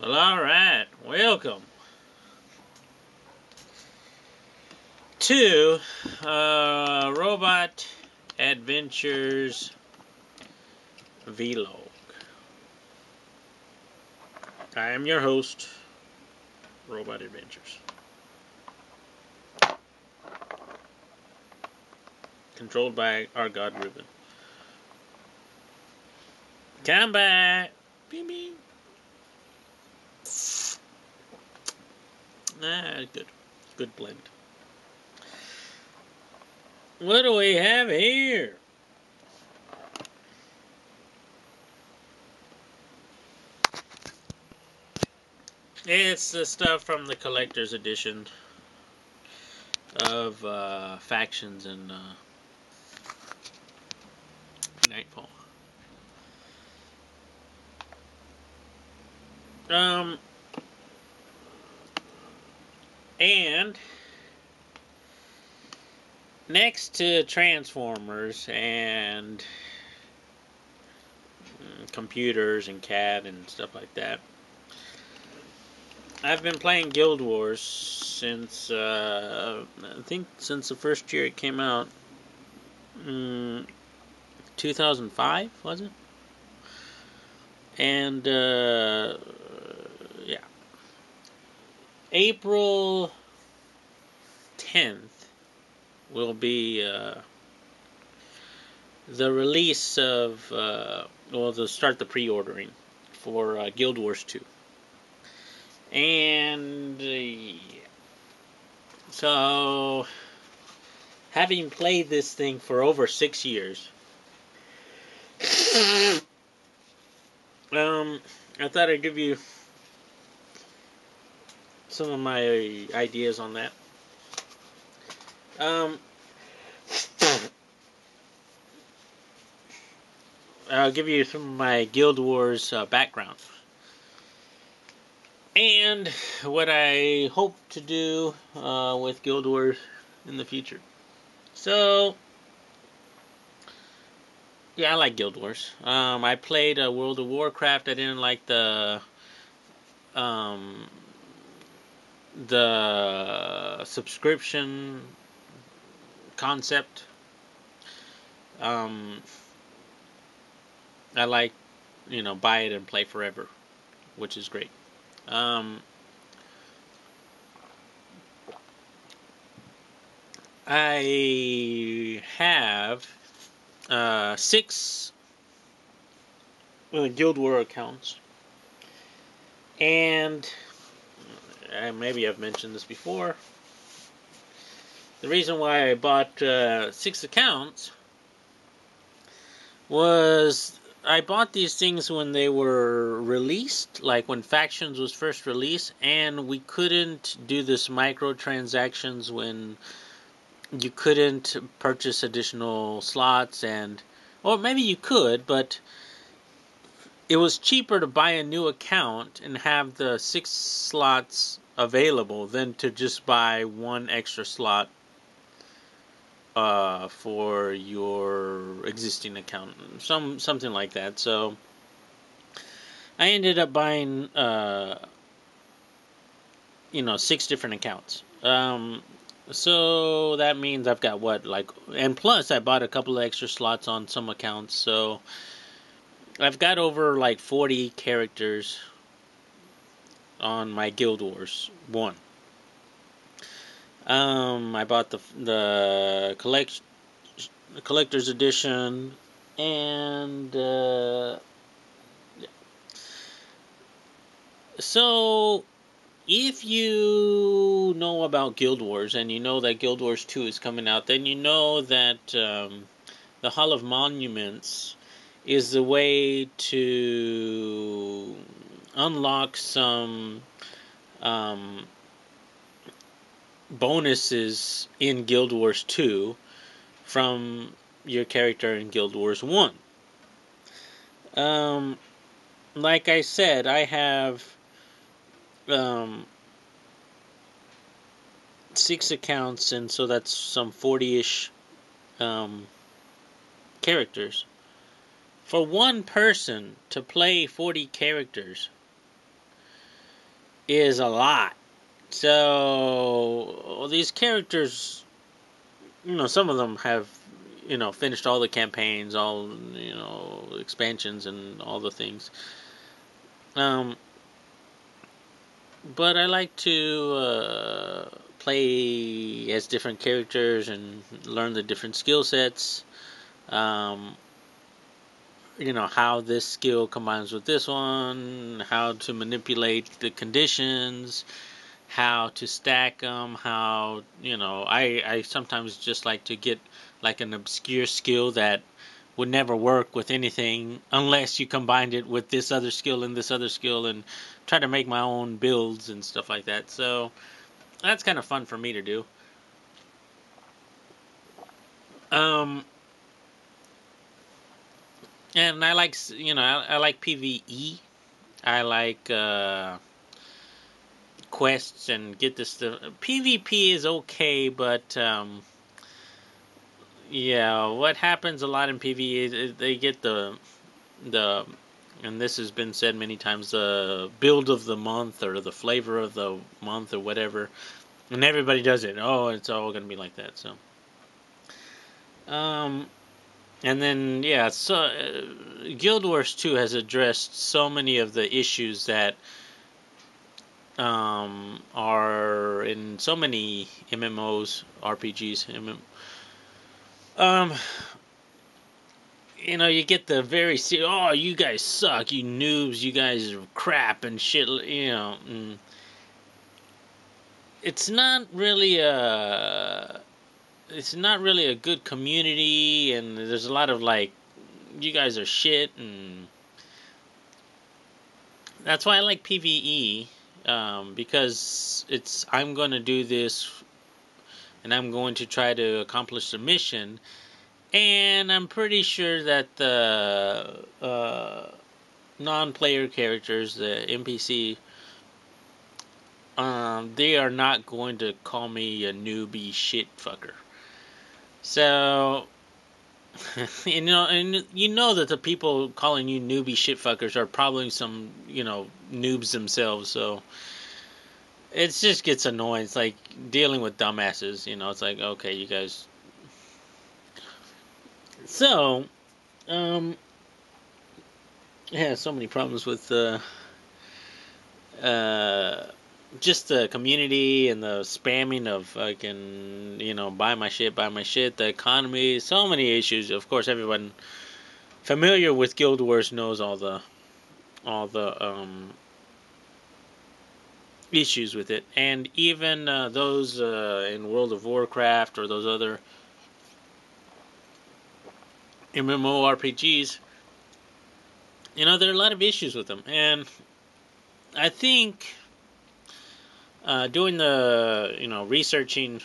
Well, alright, welcome to Robot Adventures Vlog. I am your host, Robot Adventures. Controlled by our god Ruven. Combat! Beep beep. Good. Good blend. What do we have here? It's the stuff from the collector's edition of Factions and Nightfall. And next to Transformers and computers and CAD and stuff like that, I've been playing Guildwars since I think since the first year it came out. 2005, was it? And yeah, April 10th will be the release of they'll start the pre-ordering for Guild Wars 2. And so, having played this thing for over 6 years, I thought I'd give you some of my ideas on that. I'll give you some of my Guild Wars background. And what I hope to do with Guild Wars in the future. So, yeah, I like Guild Wars. I played World of Warcraft. I didn't like the subscription concept. I like, buy it and play forever, which is great. I have 6 Guild War accounts, and maybe I've mentioned this before. The reason why I bought 6 accounts was I bought these things when they were released, like when Factions was first released, and we couldn't do this microtransactions when you couldn't purchase additional slots, or maybe you could, but it was cheaper to buy a new account and have the 6 slots available than to just buy 1 extra slot for your existing account, something like that. So I ended up buying 6 different accounts. So that means I've got and plus I bought a couple of extra slots on some accounts, so I've got over 40 characters on my Guild Wars 1. I bought the collector's edition, and yeah. So if you know about Guild Wars and you know that Guild Wars 2 is coming out, then you know that the Hall of Monuments is the way to unlock some bonuses in Guild Wars 2 from your character in Guild Wars 1. Like I said, I have 6 accounts, and so that's some 40-ish characters. For one person to play 40 characters is a lot. So these characters, some of them have, finished all the campaigns, all, expansions and all the things. But I like to play as different characters and learn the different skill sets. How this skill combines with this one, how to manipulate the conditions, how to stack them, I sometimes just like to get like an obscure skill that would never work with anything unless you combined it with this other skill and this other skill, and try to make my own builds and stuff like that. So that's kind of fun for me to do. And I like, I like PvE. I like quests and get this stuff. PvP is okay, but yeah, what happens a lot in PvE is they get the and this has been said many times, the build of the month or the flavor of the month or whatever, and everybody does it. Oh, it's all going to be like that. So, and then yeah, so Guild Wars 2 has addressed so many of the issues that are in so many MMOs, RPGs. You get the very oh, you guys suck, you noobs, you guys are crap and shit. It's not really a good community, and there's a lot of like, you guys are shit, and that's why I like PvE, because I'm going to do this, and I'm going to try to accomplish the mission, and I'm pretty sure that the non-player characters, the NPC, they are not going to call me a newbie shit fucker. So, and that the people calling you newbie shit fuckers are probably some, noobs themselves. So it just gets annoying. It's like dealing with dumbasses. It's like, okay, you guys. So, yeah, so many problems with just the community and the spamming of fucking, buy my shit, the economy, so many issues. Of course, everyone familiar with Guild Wars knows all the issues with it, and even those in World of Warcraft or those other MMORPGs, there are a lot of issues with them, and I think doing the researching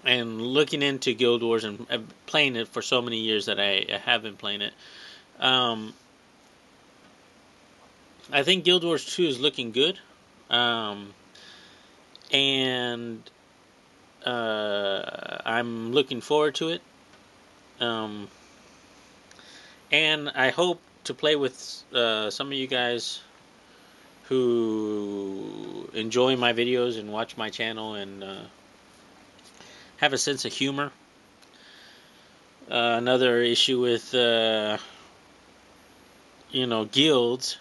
and looking into Guild Wars and playing it for so many years that I have been playing it, I think Guild Wars 2 is looking good, and I'm looking forward to it, and I hope to play with some of you guys who enjoy my videos and watch my channel and have a sense of humor. Another issue with guilds,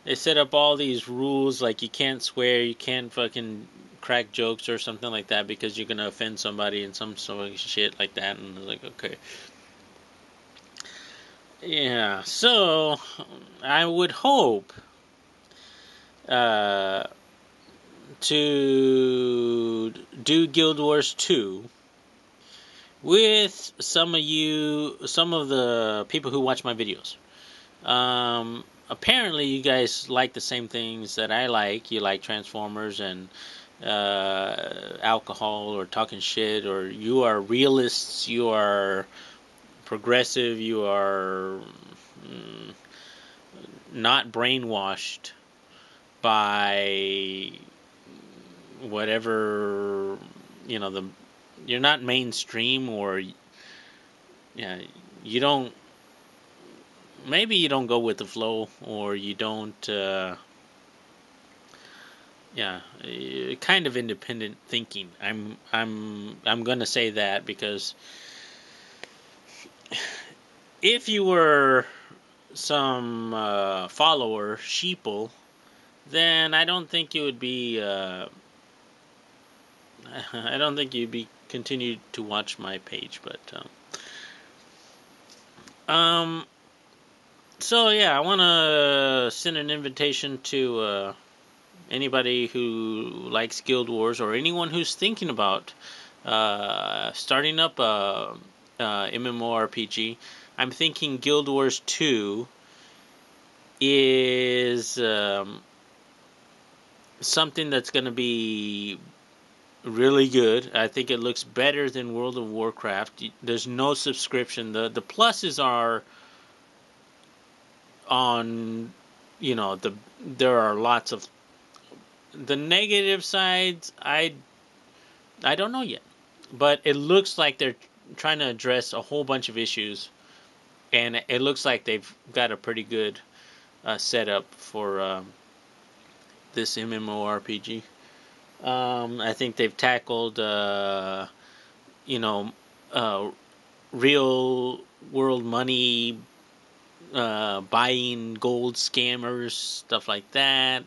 they set up all these rules like you can't swear, you can't fucking crack jokes or something like that because you're gonna offend somebody and some sort of shit like that. And I was like, okay, yeah. So I would hope to do Guild Wars 2 with some of the people who watch my videos. Apparently you guys like the same things that I like. You like Transformers and alcohol or talking shit, or you are realists, you are progressive, you are not brainwashed by whatever, you're not mainstream, or you don't, maybe you don't go with the flow, or you don't yeah, kind of independent thinking. I'm gonna say that because if you were some follower sheeple, then I don't think you would be. I don't think you'd be continued to watch my page, but um. So yeah, I want to send an invitation to anybody who likes Guild Wars or anyone who's thinking about starting up a MMORPG. I'm thinking Guild Wars 2 is something that's going to be really good. I think it looks better than World of Warcraft. There's no subscription. The pluses are on, there are lots of the negative sides. I don't know yet, but it looks like they're trying to address a whole bunch of issues, and it looks like they've got a pretty good setup for this MMORPG. I think they've tackled, you know, uh, real world money, buying gold scammers, stuff like that.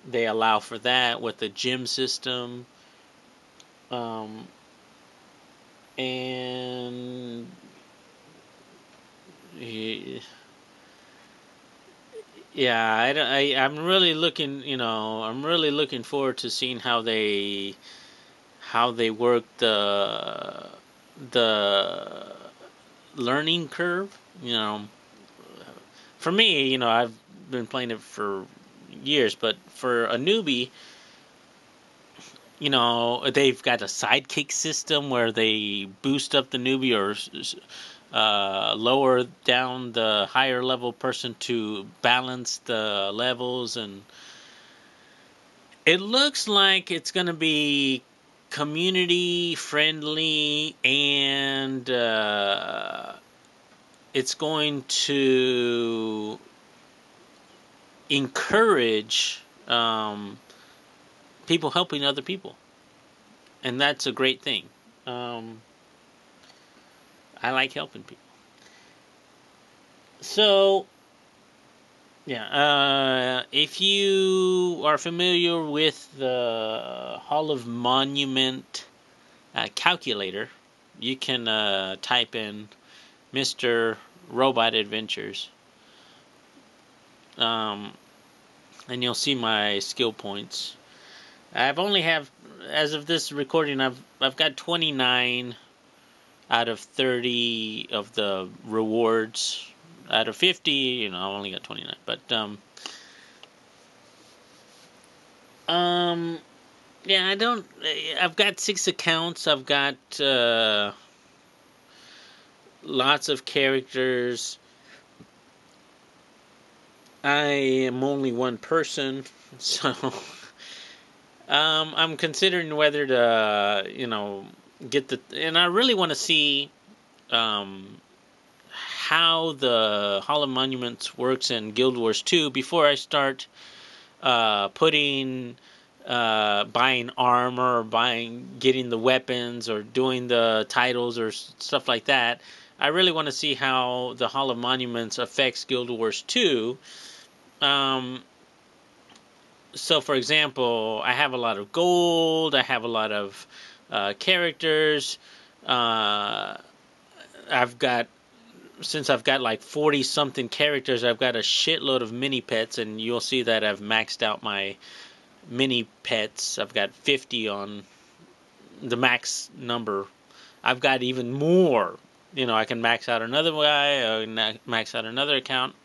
They allow for that with the gym system. Um, and yeah, I'm really looking, I'm really looking forward to seeing how they work the learning curve. For me, I've been playing it for years, but for a newbie, they've got a sidekick system where they boost up the newbie or lower down the higher level person to balance the levels, and it looks like it's going to be community friendly, and it's going to encourage people helping other people, and that's a great thing. I like helping people. So, yeah, if you are familiar with the Hall of Monument calculator, you can type in Mr. Robot Adventures, and you'll see my skill points. I've only have, as of this recording, I've got 29 out of 30 of the rewards. Out of 50, I've only got 29. But yeah, I don't. I've got 6 accounts. I've got lots of characters. I am only one person, so I'm considering whether to, get the. And I really want to see how the Hall of Monuments works in Guild Wars 2 before I start buying armor, or getting the weapons, or doing the titles or stuff like that. I really want to see how the Hall of Monuments affects Guild Wars 2. So, for example, I have a lot of gold. I have a lot of characters. I've got Since I've got like 40 something characters, I've got a shitload of mini pets, and you'll see that I've maxed out my mini pets. I've got 50 on the max number. I've got even more. I can max out another guy, or max out another account.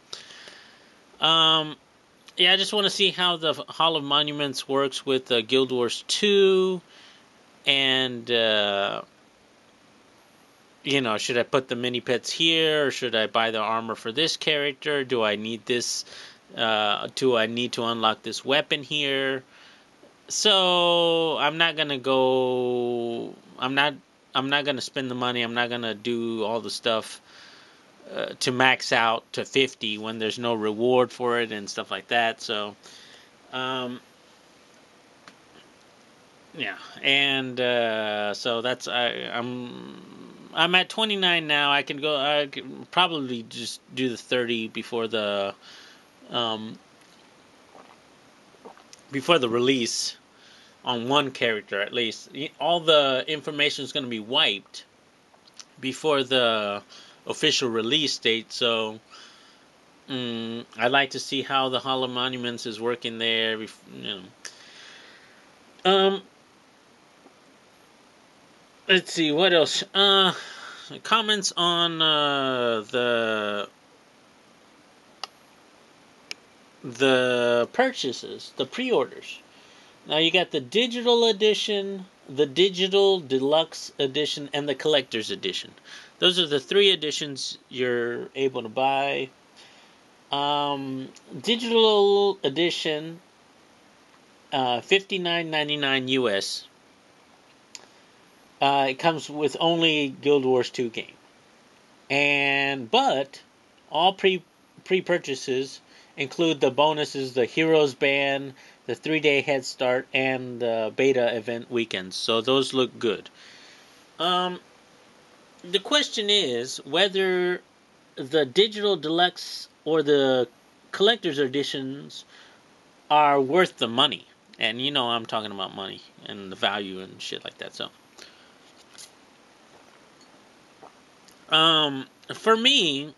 Yeah, I just want to see how the Hall of Monuments works with Guild Wars 2, and should I put the mini pets here, or should I buy the armor for this character? Do I need this? Do I need to unlock this weapon here? So I'm not gonna go. I'm not gonna spend the money. I'm not gonna do all the stuff to max out to 50 when there's no reward for it and stuff like that. So, Yeah, and so that's I'm at 29 now. I can go. I can probably just do the 30 um, before the release on one character at least. All the information is going to be wiped before the official release date. So I'd like to see how the Hollow Monuments is working there. Um, let's see what else. Comments on the purchases, the pre-orders. Now you got the digital edition, the digital deluxe edition, and the collector's edition. Those are the three editions you're able to buy. Digital edition, $59.99 US. It comes with only Guild Wars 2 game, but all pre-purchases include the bonuses: the Heroes Band, the 3-day head start, and the beta event weekends. So those look good. The question is whether the digital deluxe or the collector's editions are worth the money. And I'm talking about money and the value and shit like that. So, for me,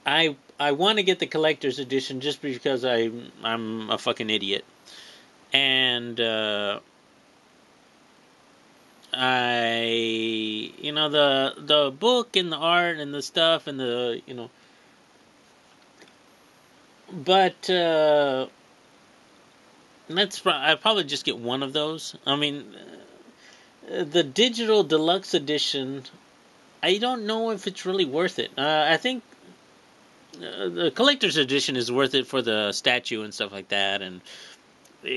I want to get the collector's edition just because I'm a fucking idiot, and the book and the art and the stuff and but I probably just get one of those. I mean, the digital deluxe edition, I don't know if it's really worth it. I think the collector's edition is worth it for the statue and stuff like that, and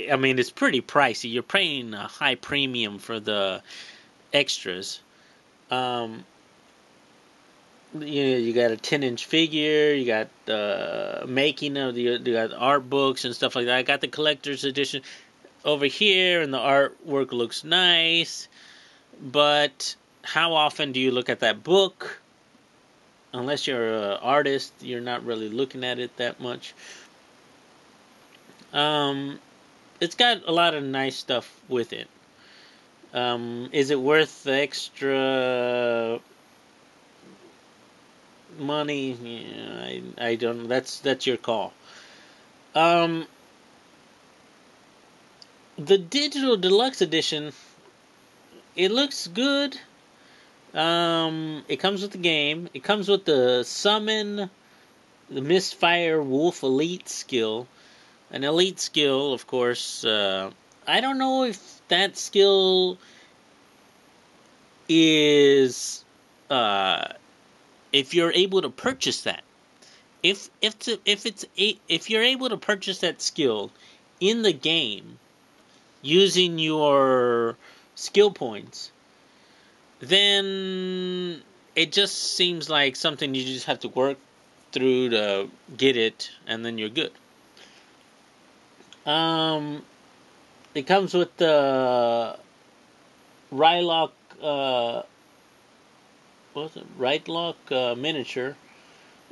I mean it's pretty pricey. You're paying a high premium for the extras. You got a 10-inch figure, you got the making of you got art books and stuff like that. I got the collector's edition over here, and the artwork looks nice. But how often do you look at that book? Unless you're an artist, you're not really looking at it that much. It's got a lot of nice stuff with it. Is it worth the extra money? Yeah, I don't. That's your call. The digital deluxe edition, it looks good. It comes with the game. It comes with the summon the Misfire Wolf Elite skill. An elite skill, of course. I don't know if that skill is if you're able to purchase that. If you're able to purchase that skill in the game using your skill points, then it just seems like something you just have to work through to get it, and then you're good. It comes with the Rylock, Rylock miniature,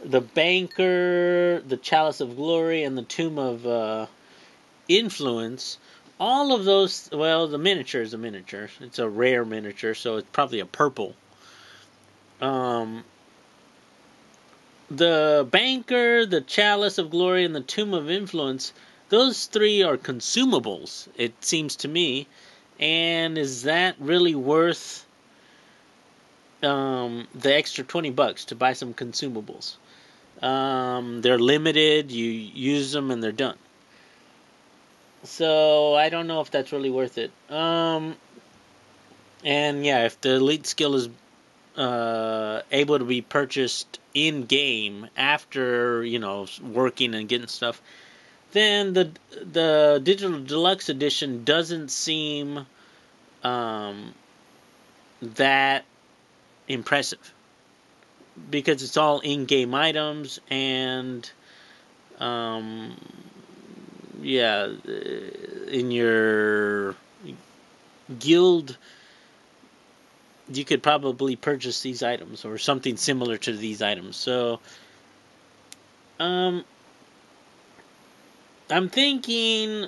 the Banker, the Chalice of Glory, and the Tomb of Influence. All of those, well, the miniature is a miniature. It's a rare miniature, so it's probably a purple. The Banker, the Chalice of Glory, and the Tomb of Influence, those three are consumables, it seems to me. And is that really worth the extra $20 to buy some consumables? They're limited, you use them and they're done. So I don't know if that's really worth it. And yeah, if the elite skill is able to be purchased in game after working and getting stuff, then the digital deluxe edition doesn't seem that impressive because it's all in-game items, and yeah, in your guild, you could probably purchase these items or something similar to these items. So, um, I'm thinking,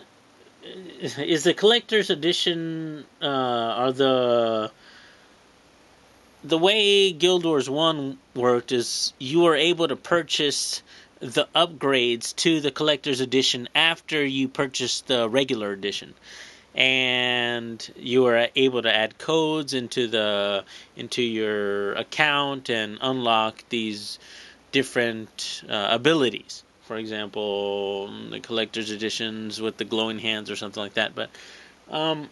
is the collector's edition, are the way Guild Wars 1 worked is you were able to purchase the upgrades to the collector's edition after you purchased the regular edition. And you were able to add codes into your account and unlock these different abilities. For example, the collector's editions with the glowing hands or something like that. But um,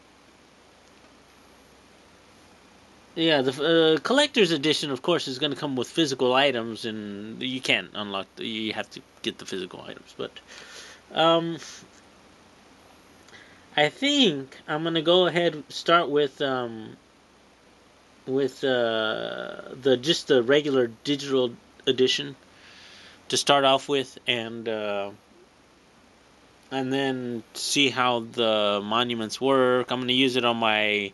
yeah, the collector's edition, of course, is going to come with physical items, and you can't unlock. You have to get the physical items. But um, I think I'm going to go ahead and start with the regular digital edition to start off with, and then see how the monuments work. I'm going to use it on my.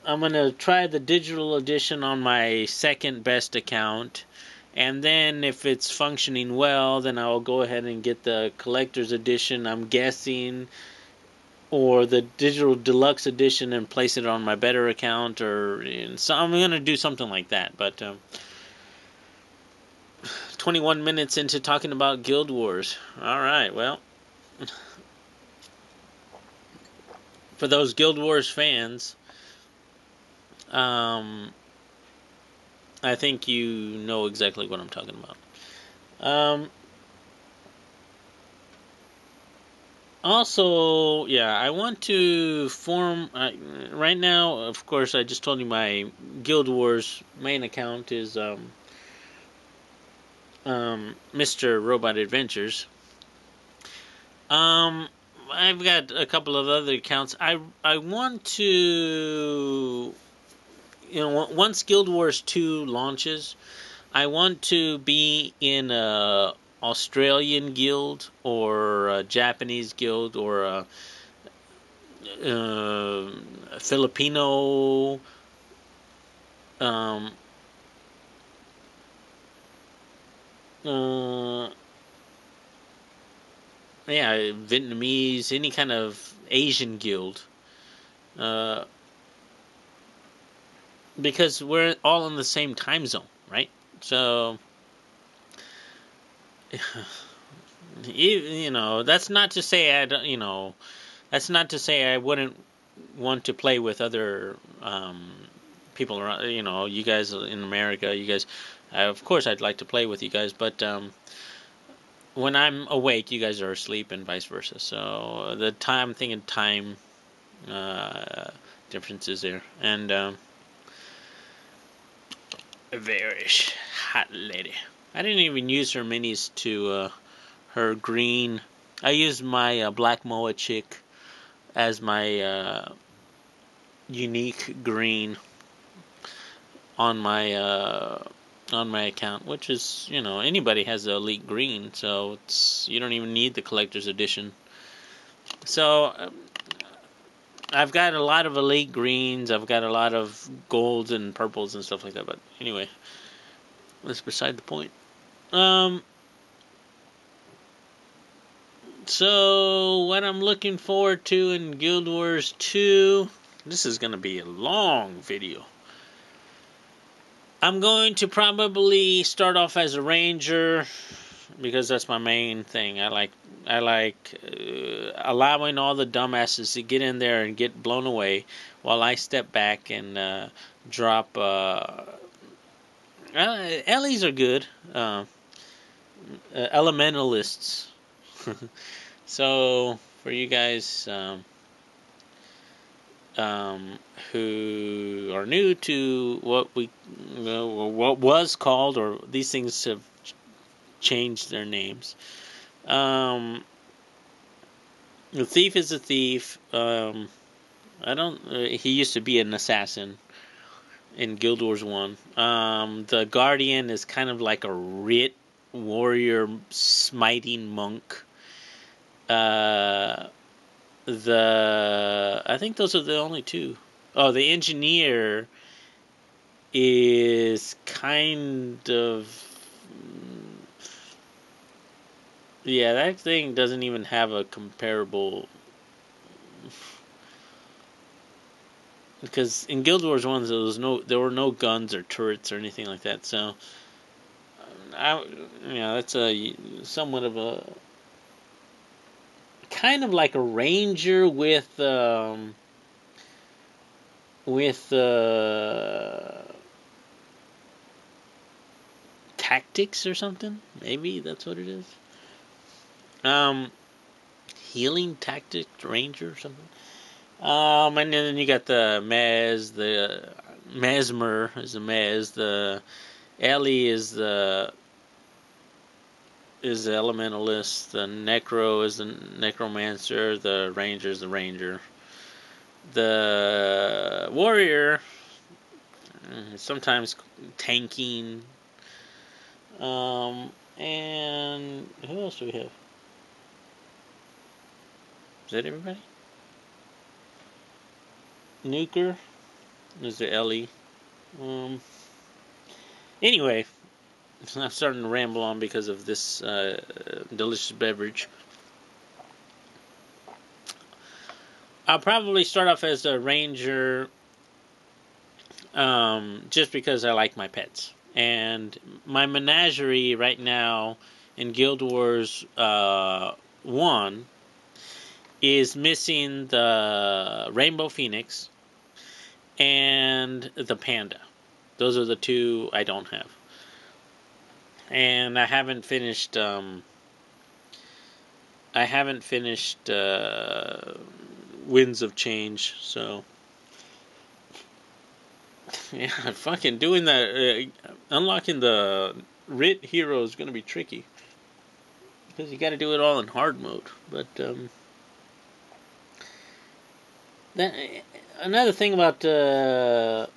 I'm going to try the digital edition on my second best account, and then if it's functioning well, then I'll go ahead and get the collector's edition, I'm guessing, or the digital deluxe edition and place it on my better account, so I'm going to do something like that. But 21 minutes into talking about Guild Wars. All right, well, for those Guild Wars fans, I think you know exactly what I'm talking about. Also, yeah, I want to form. Right now, of course, I just told you my Guild Wars main account is Mr. Robot Adventures. I've got a couple of other accounts. I want to, once Guild Wars 2 launches, I want to be in a Australian guild or a Japanese guild or a Filipino um, Vietnamese, any kind of Asian guild. Because we're all in the same time zone, right? So, that's not to say I don't, that's not to say I wouldn't want to play with other people around. You guys in America, you guys. Of course, I'd like to play with you guys, but when I'm awake, you guys are asleep, and vice versa. So I'm thinking time differences there, and a very hot lady. I didn't even use her minis to her green. I used my black moa chick as my unique green on my account, which is anybody has the elite green, so you don't even need the collector's edition. So I've got a lot of elite greens. I've got a lot of golds and purples and stuff like that. But anyway, that's beside the point. So what I'm looking forward to in Guild Wars 2, this is going to be a long video. I'm going to probably start off as a ranger because that's my main thing. I like allowing all the dumbasses to get in there and get blown away while I step back and drop. Ellies are good. Elementalists. So for you guys who are new to what what was called, or these things have changed their names. The thief is a thief. He used to be an assassin in Guild Wars 1. The guardian is kind of like a Rit warrior smiting monk. I think those are the only two. Oh, the engineer is kind of, yeah, that thing doesn't even have a comparable, because in Guild Wars 1 there were no guns or turrets or anything like that. So that's a somewhat of a kind of like a ranger with tactics or something. Maybe that's what it is. Healing tactic ranger or something. And then you got the Mesmer is the Mez, the Ellie is the elementalist, the Necro is the necromancer, the Ranger is the ranger. The warrior sometimes tanking. And who else do we have? Is that everybody? Nuker is the Ellie. Anyway, I'm starting to ramble on because of this delicious beverage. I'll probably start off as a ranger, just because I like my pets. And my menagerie right now in Guild Wars 1 is missing the Rainbow Phoenix and the Panda. Those are the two I don't have. And I haven't finished Winds of Change, so yeah, fucking doing that, unlocking the Writ hero is going to be tricky because you got to do it all in hard mode. But that another thing about Guild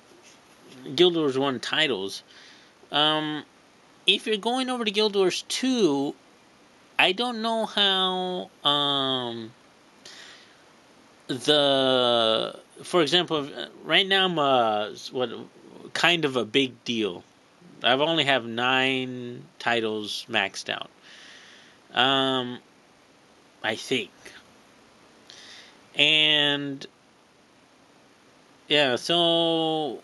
Wars 1 titles, if you're going over to Guild Wars 2, I don't know how for example, right now I'm kind of a big deal. I've only have 9 titles maxed out. I think. And yeah, so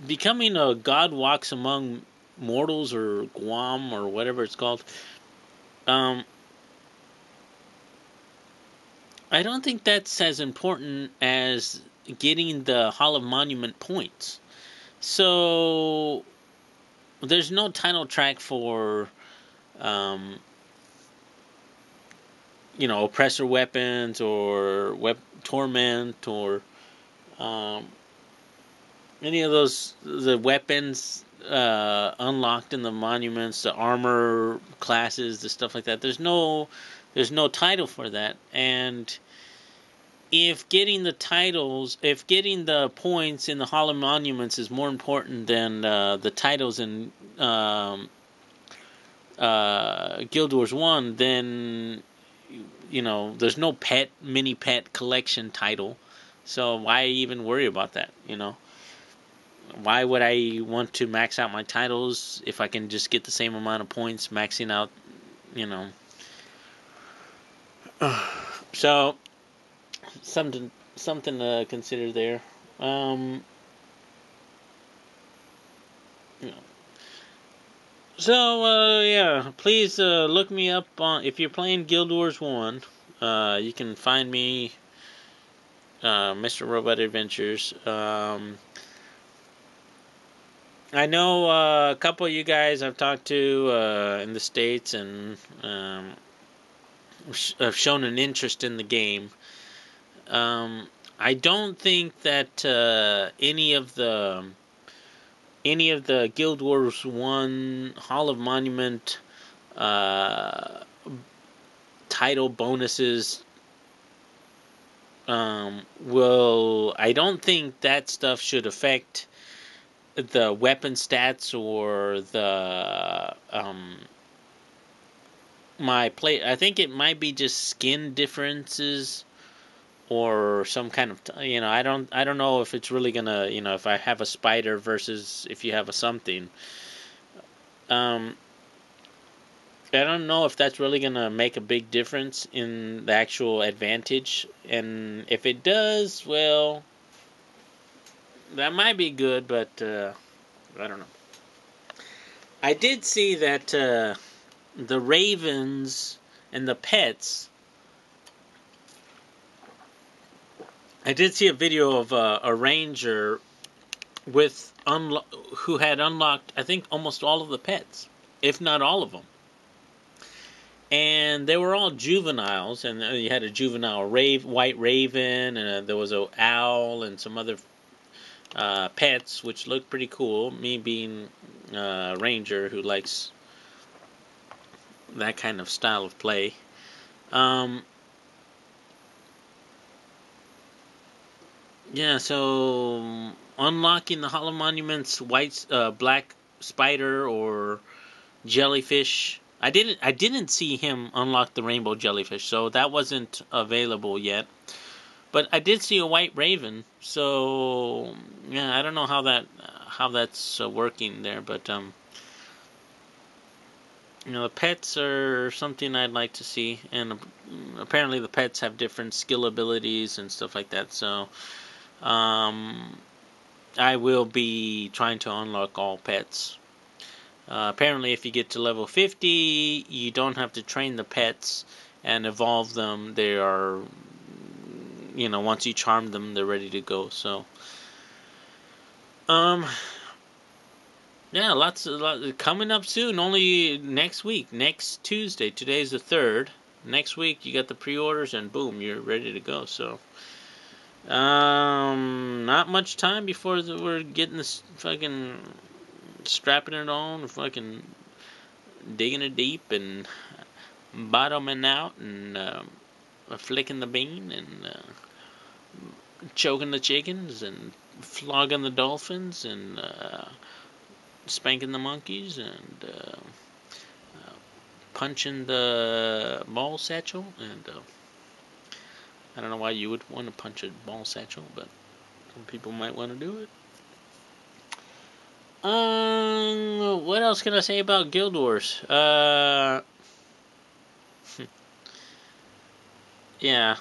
becoming a God Walks Among Mortals or Guam or whatever it's called, I don't think that's as important as getting the Hall of Monument points. So there's no title track for oppressor weapons or torment or any of the weapons unlocked in the monuments, the armor classes, the stuff like that. There's no title for that. And if getting the points in the Hall of Monuments is more important than the titles in Guild Wars 1, then there's no mini pet collection title. So why even worry about that? Why would I want to max out my titles if I can just get the same amount of points maxing out, So something to consider there. So yeah, please look me up on, if you're playing Guild Wars 1. You can find me, Mr. Robot Adventures. I know a couple of you guys I've talked to in the States and have shown an interest in the game. I don't think that any of the Guild Wars 1 Hall of Monument title bonuses I don't think that stuff should affect the weapon stats or the my plate. I think it might be just skin differences or some kind of I don't know if it's really gonna if I have a spider versus if you have a something. Um, I don't know if that's really gonna make a big difference in the actual advantage, and if it does, well, that might be good, but I don't know. I did see that the ravens and the pets. I did see a video of a ranger with who had unlocked, I think, almost all of the pets, if not all of them. And they were all juveniles, and you had a juvenile white raven, and there was an owl and some other pets, which looked pretty cool. Me being a ranger who likes that kind of style of play. Yeah, so unlocking the Hollow Monuments black spider or jellyfish. I didn't see him unlock the rainbow jellyfish, so that wasn't available yet. But I did see a white raven, so yeah, I don't know how that's working there, but the pets are something I'd like to see, and apparently the pets have different skill abilities and stuff like that. So I will be trying to unlock all pets. Apparently, if you get to level 50, you don't have to train the pets and evolve them. They are, once you charm them, they're ready to go. So, yeah, lots coming up soon. Only next week, next Tuesday. Today's the 3rd. Next week, you got the pre-orders, and boom, you're ready to go. So, not much time before we're getting this fucking strapping it on, fucking digging it deep and bottoming out and flicking the bean and choking the chickens and flogging the dolphins and spanking the monkeys and punching the ball satchel. And I don't know why you would want to punch a ball satchel, but some people might want to do it. What else can I say about Guildwars? Yeah.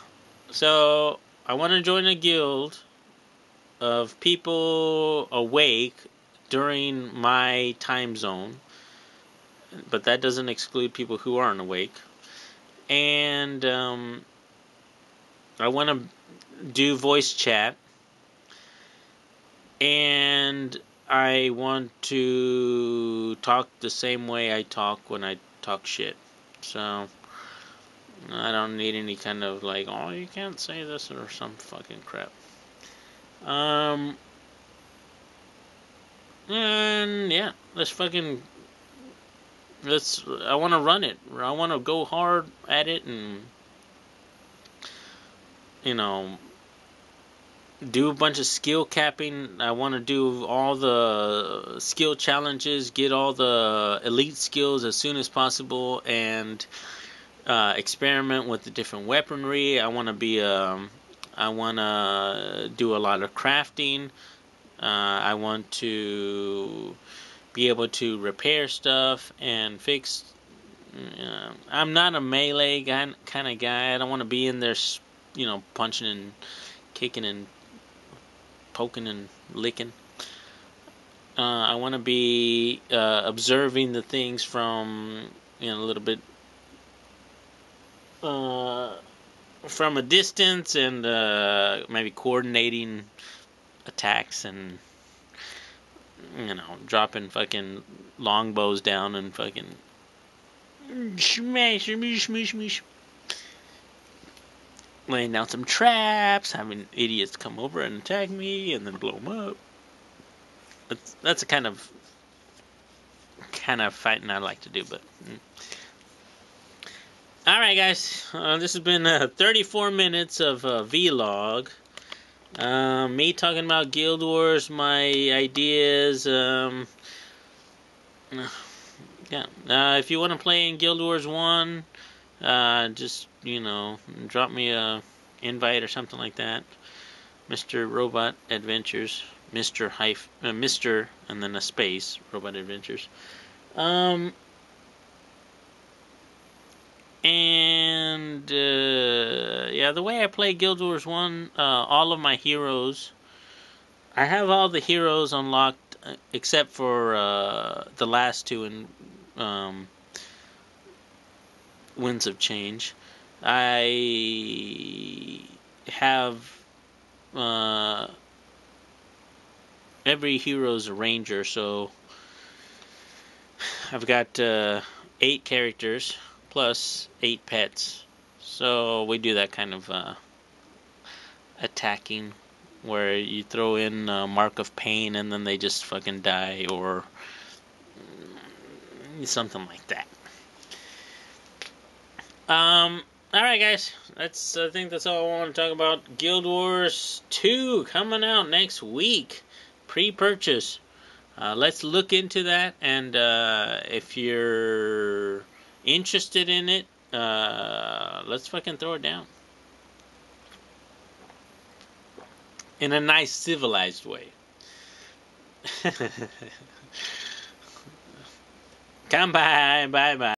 So I want to join a guild of people awake during my time zone, but that doesn't exclude people who aren't awake. And I want to do voice chat, and I want to talk the same way I talk when I talk shit. So I don't need any kind of like, oh, you can't say this or some fucking crap. And yeah, I want to run it. I want to go hard at it and, do a bunch of skill capping. I want to do all the skill challenges, get all the elite skills as soon as possible, and experiment with the different weaponry. I want to do a lot of crafting. I want to be able to repair stuff and fix. I'm not a melee kind of guy. I don't want to be in there, punching and kicking and poking and licking. I want to be observing the things from a little bit from a distance and maybe coordinating attacks and dropping fucking longbows down and fucking smash, laying down some traps, having idiots come over and attack me and then blow them up. That's a kind of fighting I like to do, but. Alright guys, this has been 34 minutes of vlog. Me talking about Guild Wars, my ideas, Yeah. If you want to play in Guild Wars 1, just, drop me a invite or something like that. Mr. Robot Adventures. Mr. and then a space, Robot Adventures. And yeah, the way I play Guild Wars 1, all of my heroes, I have all the heroes unlocked except for the last two in Winds of Change. I have every hero's a ranger, so I've got 8 characters plus 8 pets. So we do that kind of attacking where you throw in Mark of Pain and then they just fucking die, or something like that. Alright, guys. I think that's all I want to talk about. Guild Wars 2 coming out next week. Pre-purchase. Let's look into that, and if you're interested in it, let's fucking throw it down. In a nice, civilized way. Come by, bye-bye.